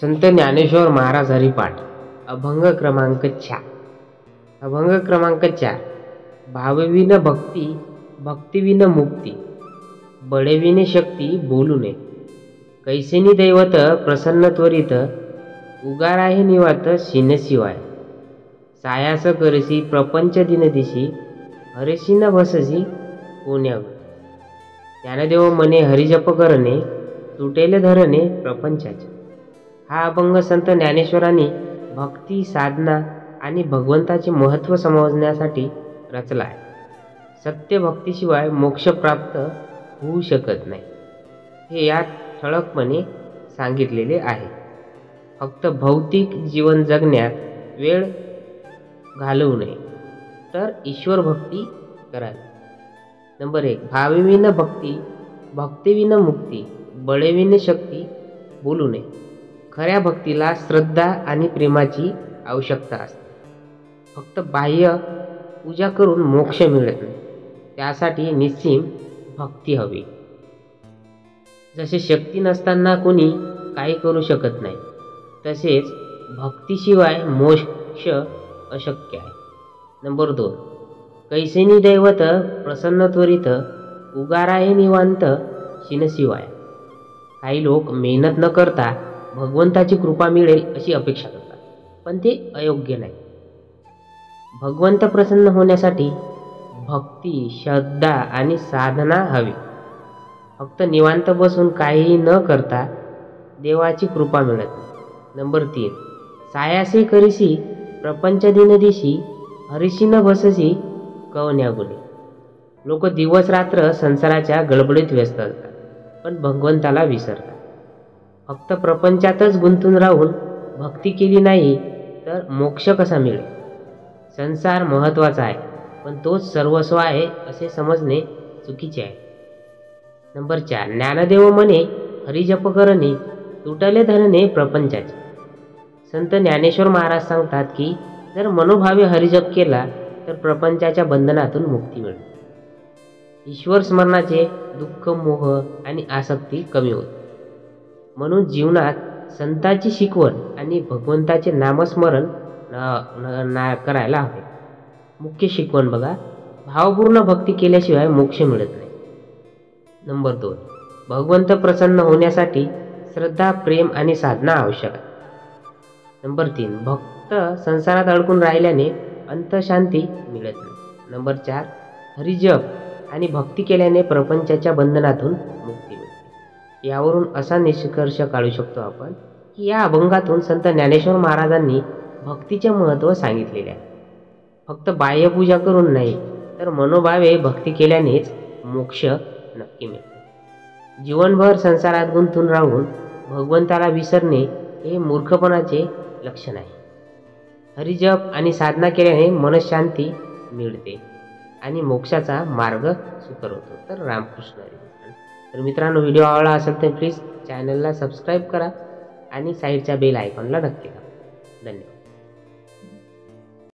संत ज्ञानेश्वर महाराज हरिपाठ अभंग क्रमांक 4। अभंग क्रमांक 4। भावविन भक्ती, भक्तिविन मुक्ती, बळविन शक्ती बोलू नये। कैसेनी दैवत प्रसन्न त्वरित, उगाराहे निवात शिनशिवाय। सायास करसी प्रपंच दिनदिशी, हरसी न भससी कोण्यावर। ज्ञानदेव मने हरिजप करणे, तुटेले धरणे प्रपंचाचे। हा अभंग संत ज्ञानेश्वरांनी भक्ती, साधना आणि भगवंताचे महत्त्व समजण्यासाठी रचला आहे। सत्य भक्तीशिवाय मोक्ष प्राप्त होऊ शकत नाही, हे यात ठळकपणे सांगितलेले आहे। फक्त भौतिक जीवन जगण्यात वेळ घालवू नये, तर ईश्वर भक्ती करावी। नंबर 1। भावविन भक्ती, भक्तिविन मुक्ती, बळविन शक्ती बोलू नये। खऱ्या भक्तीला श्रद्धा आणि प्रेमाची आवश्यकता असते। फक्त बाह्य पूजा करून मोक्ष मिळत नाही, त्यासाठी निस्सीम भक्ती हवी। जसे शक्ती नसताना कोणी काही करू शकत नाही, तसेच भक्तीशिवाय मोक्ष अशक्य आहे। नंबर 2। कैसेनी दैवत प्रसन्न त्वरित, उगाराहे निवांत शिनशिवाय। काही लोक मेहनत न करता भगवंताची कृपा मिळेल अशी अपेक्षा करतात, पण ते अयोग्य नाही। भगवंत प्रसन्न होण्यासाठी भक्ती, श्रद्धा आणि साधना हवी। फक्त निवांत बसून काहीही न करता देवाची कृपा मिळत नाही। नंबर 3। सायासे करिसी प्रपंच दिनदिशी, हरिसी न भससी कवण्यागुणे। लोक दिवस रात्र संसाराच्या गडबडीत व्यस्त असतात, पण भगवंताला विसरतात। फक्त प्रपंचातच गुंतून राहून भक्ती केली नाही तर मोक्ष कसा मिळेल। संसार महत्त्वाचा आहे, पण तोच सर्वस्व आहे असे समजणे चुकीचे आहे। नंबर 4। ज्ञानदेव मने हरिजप करणे, तुटले धरणे प्रपंचाचे। संत ज्ञानेश्वर महाराज सांगतात की जर मनोभावे हरिजप केला तर प्रपंचाच्या बंधनातून मुक्ती मिळते। ईश्वर स्मरणाचे दुःख, मोह आणि आसक्ती कमी होते। म्हणून जीवनात संतांची शिकवण आणि भगवंताचे नामस्मरण करायला हवे। मुख्य शिकवण बघा, भावपूर्ण भक्ती केल्याशिवाय मोक्ष मिळत नाही। नंबर 2। भगवंत प्रसन्न होण्यासाठी श्रद्धा, प्रेम आणि साधना आवश्यक आहे। नंबर 3। भक्त संसारात अडकून राहिल्याने अंतशांती मिळत नाही। नंबर 4। हरिजप आणि भक्ती केल्याने प्रपंचाच्या बंधनातून मुक्ती मिळते। यावरून असा निष्कर्ष काढू शकतो आपण की या अभंगातून संत ज्ञानेश्वर महाराजांनी भक्तीचे महत्त्व सांगितलेले आहे। फक्त बाह्यपूजा करून नाही, तर मनोभावे भक्ती केल्यानेच मोक्ष नक्की मिळतो। जीवनभर संसारात गुंतून राहून भगवंताला विसरणे हे मूर्खपणाचे लक्षण आहे। हरिजप आणि साधना केल्याने मनशांती मिळते आणि मोक्षाचा मार्ग सुकर होतो। तर रामकृष्ण हरी। तर मित्रांनो, व्हिडिओ आवडला असेल तर प्लीज चॅनलला सबस्क्राईब करा आणि साईडच्या बेल आयकॉनला नक्की दाबा। धन्यवाद।